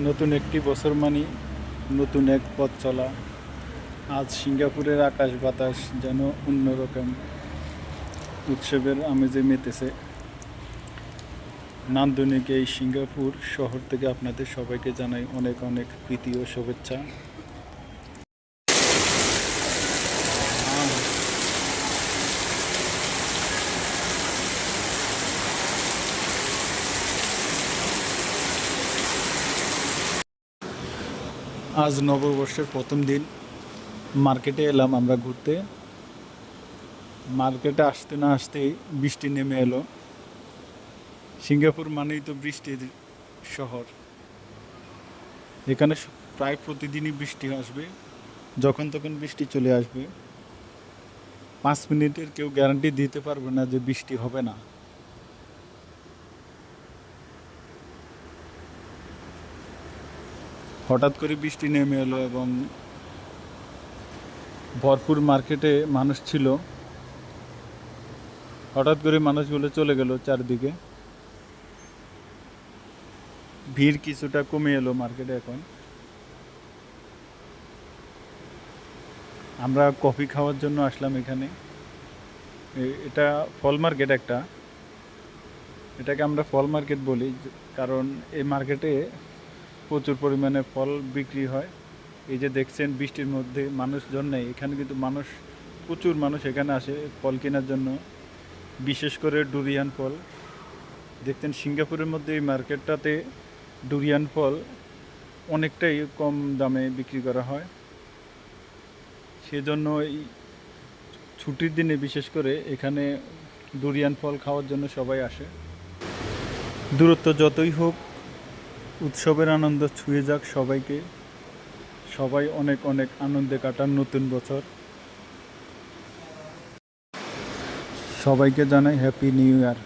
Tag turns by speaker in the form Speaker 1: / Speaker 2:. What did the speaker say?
Speaker 1: নতুন একটি বছর মানে নতুন এক পথ চলা। আজ সিঙ্গাপুরের আকাশ বাতাস যেন অন্যরকম উৎসবের আমেজে মেতেছে। নান্দনিক এই সিঙ্গাপুর শহর থেকে আপনাদের সবাইকে জানাই অনেক অনেক প্রীতি ও শুভেচ্ছা। আজ নববর্ষের প্রথম দিন। মার্কেটে এলাম আমরা ঘুরতে। মার্কেটে আসতে না আসতেই বৃষ্টি নেমে এলো। সিঙ্গাপুর মানেই তো বৃষ্টির শহর। এখানে প্রায় প্রতিদিনই বৃষ্টি আসবে, যখন তখন বৃষ্টি চলে আসবে। 5 মিনিটের কেউ গ্যারান্টি দিতে পারবে না যে বৃষ্টি হবে না। হঠাৎ করে বৃষ্টি নেমে এলো এবং ভরপুর মার্কেটে মানুষ ছিল। হঠাৎ করে মানুষগুলো চলে গেল চারদিকে। ভিড় কিছুটা কমে এলো মার্কেটে এখন। আমরা কফি খাওয়ার জন্য আসলাম এখানে। এটা ফল মার্কেট একটা। এটাকে আমরা ফল মার্কেট বলি, কারণ এই মার্কেটে প্রচুর পরিমাণে ফল বিক্রি হয়। এই যে দেখছেন বৃষ্টির মধ্যে মানুষজন নেই, এখানে কিন্তু প্রচুর মানুষ এখানে আসে ফল কেনার জন্য, বিশেষ করে ডুরিয়ান ফল। দেখতেন সিঙ্গাপুরের মধ্যে এই মার্কেটটাতে ডুরিয়ান ফল অনেকটাই কম দামে বিক্রি করা হয়। সেজন্য এই ছুটির দিনে বিশেষ করে এখানে ডুরিয়ান ফল খাওয়ার জন্য সবাই আসে। দূরত্ব যতই হোক, উৎসবের আনন্দ ছুঁয়ে যাক সবাইকে। সবাই অনেক অনেক আনন্দে কাটান নতুন বছর। সবাইকে জানাই হ্যাপি নিউ ইয়ার।